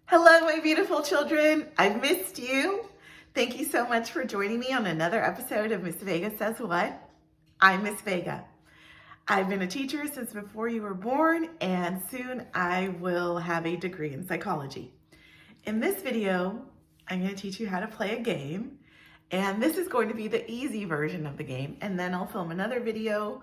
Hello, my beautiful children. I've missed you. Thank you so much for joining me on another episode of Miss Vega Says What? I'm Miss Vega. I've been a teacher since before you were born, and soon I will have a degree in psychology. In this video, I'm going to teach you how to play a game, and this is going to be the easy version of the game, and then I'll film another video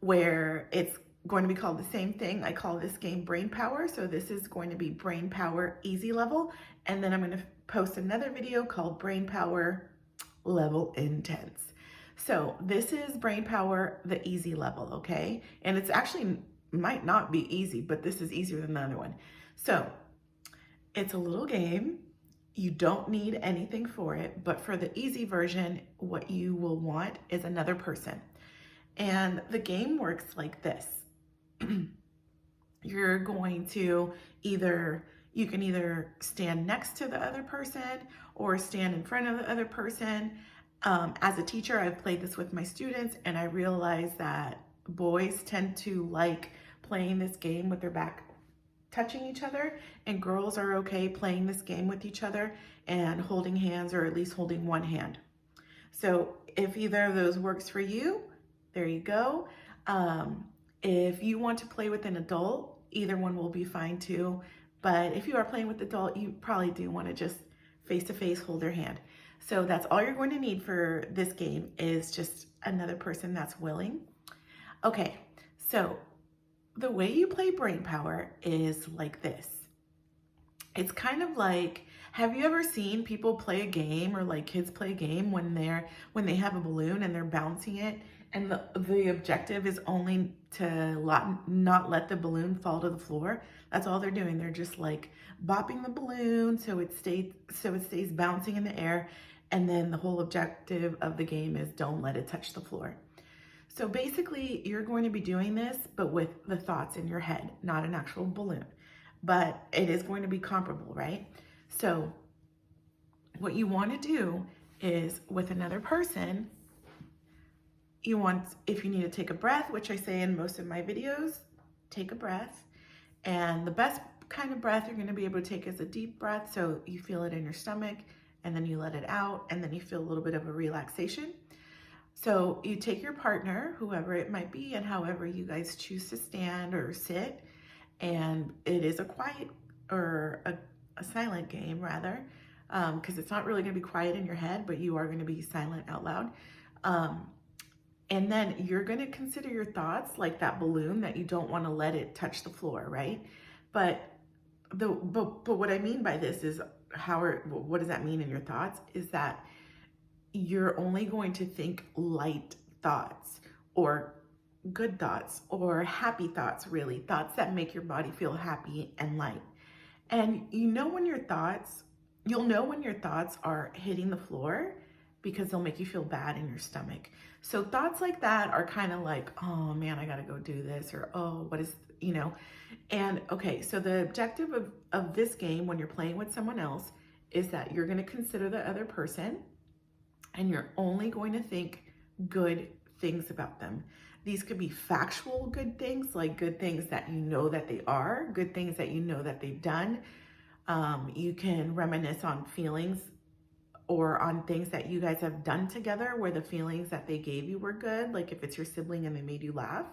where it's going to be called the same thing. I call this game Brain Power, so this is going to be Brain Power Easy Level, and then I'm going to post another video called Brain Power Level Intense. So this is Brain Power, the easy level, okay? And it's actually might not be easy, but this is easier than the other one. So it's a little game. You don't need anything for it, but for the easy version, what you will want is another person. And the game works like this. You're going to you can either stand next to the other person or stand in front of the other person. As a teacher, I've played this with my students, and I realize that boys tend to like playing this game with their back touching each other, and girls are okay playing this game with each other and holding hands, or at least holding one hand. So if either of those works for you, there you go. If you want to play with an adult, either one will be fine too. But if you are playing with an adult, you probably do want to just face-to-face hold their hand. So that's all you're going to need for this game, is just another person that's willing. Okay, so the way you play Brain Power is like this. It's kind of like, have you ever seen people play a game, or like kids play a game when they have a balloon and they're bouncing it, and the objective is only to not let the balloon fall to the floor? That's all they're doing. They're just like bopping the balloon so it stays bouncing in the air, and then the whole objective of the game is don't let it touch the floor. So basically, you're going to be doing this, but with the thoughts in your head, not an actual balloon. But it is going to be comparable, right? So what you want to do is, with another person, if you need to take a breath, which I say in most of my videos, take a breath. And the best kind of breath you're going to be able to take is a deep breath. So you feel it in your stomach, and then you let it out, and then you feel a little bit of a relaxation. So you take your partner, whoever it might be, and however you guys choose to stand or sit, and it is a quiet, or a silent game rather, because it's not really going to be quiet in your head, but you are going to be silent out loud. And then you're going to consider your thoughts like that balloon that you don't want to let it touch the floor, right? But what I mean by this is, what does that mean in your thoughts? Is that you're only going to think light thoughts, or good thoughts, or happy thoughts, really, thoughts that make your body feel happy and light. And you'll know when your thoughts are hitting the floor, because they'll make you feel bad in your stomach. So thoughts like that are kind of like, oh man, I gotta go do this, or oh, what is, and okay, so the objective of this game, when you're playing with someone else, is that you're gonna consider the other person, and you're only going to think good things about them. These could be factual good things, like good things that you know that they are, good things that you know that they've done. You can reminisce on feelings or on things that you guys have done together where the feelings that they gave you were good, like if it's your sibling and they made you laugh.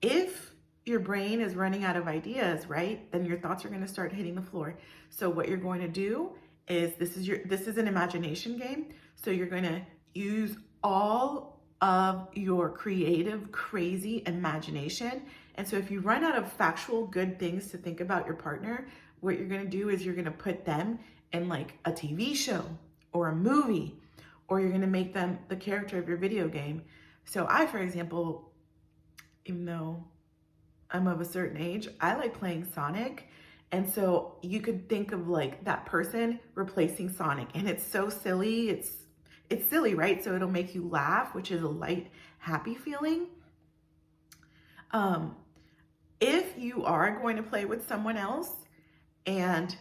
If your brain is running out of ideas, right, then your thoughts are going to start hitting the floor. So what you're going to do is, this is an imagination game. So you're going to use all of your creative, crazy imagination. And so if you run out of factual good things to think about your partner, what you're going to do is you're going to put them in like a TV show or a movie, or you're going to make them the character of your video game. So I, for example, even though I'm of a certain age, I like playing Sonic. And so you could think of like that person replacing Sonic, and it's so silly. It's silly, right? So it'll make you laugh, which is a light, happy feeling. If you are going to play with someone else, and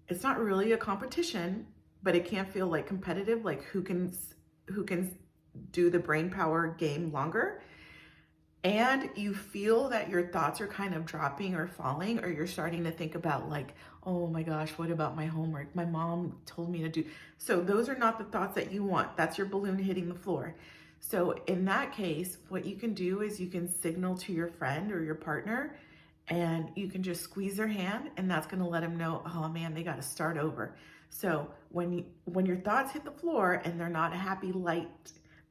it's not really a competition, but it can feel like competitive, like who can do the brain power game longer, and you feel that your thoughts are kind of dropping or falling, or you're starting to think about like, oh my gosh, what about my homework? My mom told me to do. So those are not the thoughts that you want. That's your balloon hitting the floor. So in that case, what you can do is you can signal to your friend or your partner, and you can just squeeze their hand, and that's going to let them know, oh man, they got to start over. So when your thoughts hit the floor and they're not happy light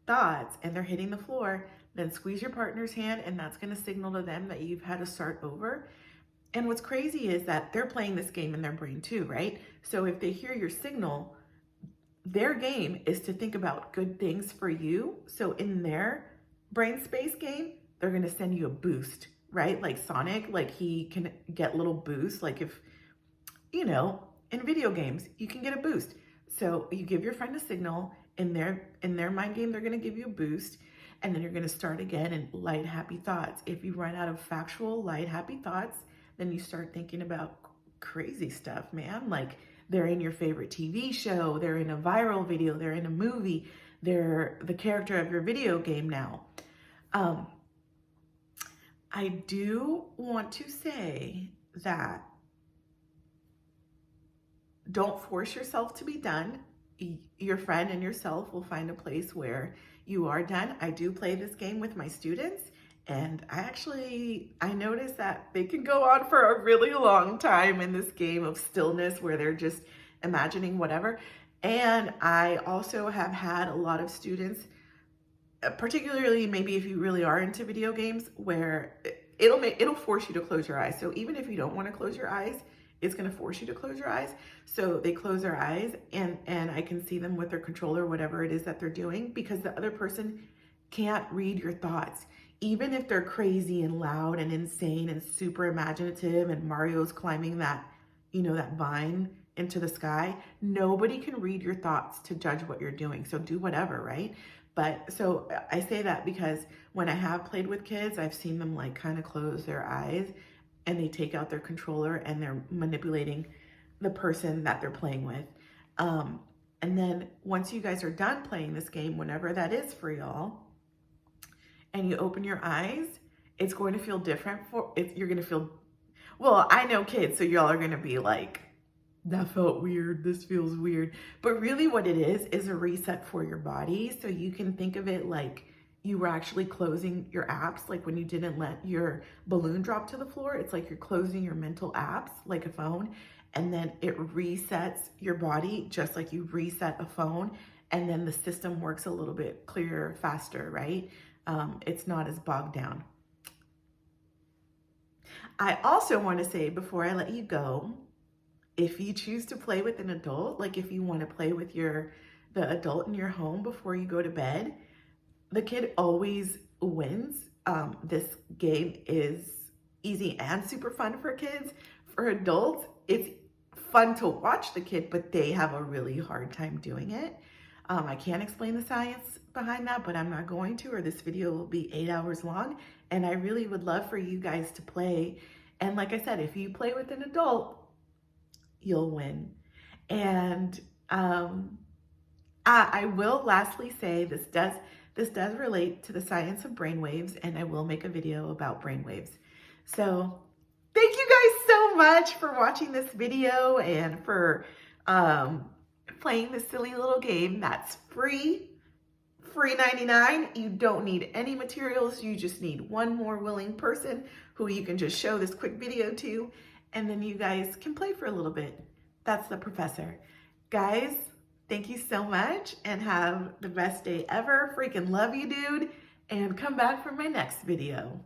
thoughts and they're hitting the floor, then squeeze your partner's hand, and that's going to signal to them that you've had to start over. And what's crazy is that they're playing this game in their brain too, right? So if they hear your signal, their game is to think about good things for you. So in their brain space game, they're going to send you a boost, right? Like Sonic, like he can get little boosts. Like if, you know, in video games, you can get a boost. So you give your friend a signal. In their mind game, they're going to give you a boost. And then you're going to start again in light, happy thoughts. If you run out of factual, light, happy thoughts, then you start thinking about crazy stuff, man. Like they're in your favorite TV show, they're in a viral video, they're in a movie, they're the character of your video game now. I do want to say that don't force yourself to be done. Your friend and yourself will find a place where you are done. I do play this game with my students, and I noticed that they can go on for a really long time in this game of stillness where they're just imagining whatever. And I also have had a lot of students, particularly maybe if you really are into video games, where it'll force you to close your eyes. So even if you don't want to close your eyes, it's going to force you to close your eyes. So they close their eyes, and I can see them with their controller, whatever it is that they're doing, because the other person can't read your thoughts. Even if they're crazy and loud and insane and super imaginative and Mario's climbing that, you know, that vine into the sky, nobody can read your thoughts to judge what you're doing. So do whatever, right? But so I say that because when I have played with kids, I've seen them like kind of close their eyes, and they take out their controller and they're manipulating the person that they're playing with. And then once you guys are done playing this game, whenever that is for y'all, and you open your eyes, it's going to feel different. You're going to feel, well, I know kids, so y'all are going to be like, that felt weird, this feels weird. But really what it is a reset for your body. So you can think of it like you were actually closing your apps, like when you didn't let your balloon drop to the floor. It's like you're closing your mental apps like a phone, and then it resets your body just like you reset a phone, and then the system works a little bit clearer, faster, right? It's not as bogged down. I also want to say before I let you go, if you choose to play with an adult, like if you want to play with the adult in your home before you go to bed, the kid always wins. This game is easy and super fun for kids. For adults, it's fun to watch the kid, but they have a really hard time doing it. I can't explain the science behind that, but I'm not going to, or this video will be 8 hours long. And I really would love for you guys to play. And like I said, if you play with an adult, you'll win. And I will lastly say this does relate to the science of brainwaves, and I will make a video about brainwaves. So thank you guys so much for watching this video and for playing this silly little game that's free 99. You don't need any materials. You just need one more willing person who you can just show this quick video to, and then you guys can play for a little bit. That's the professor. Guys, thank you so much and have the best day ever. Freaking love you, dude. And come back for my next video.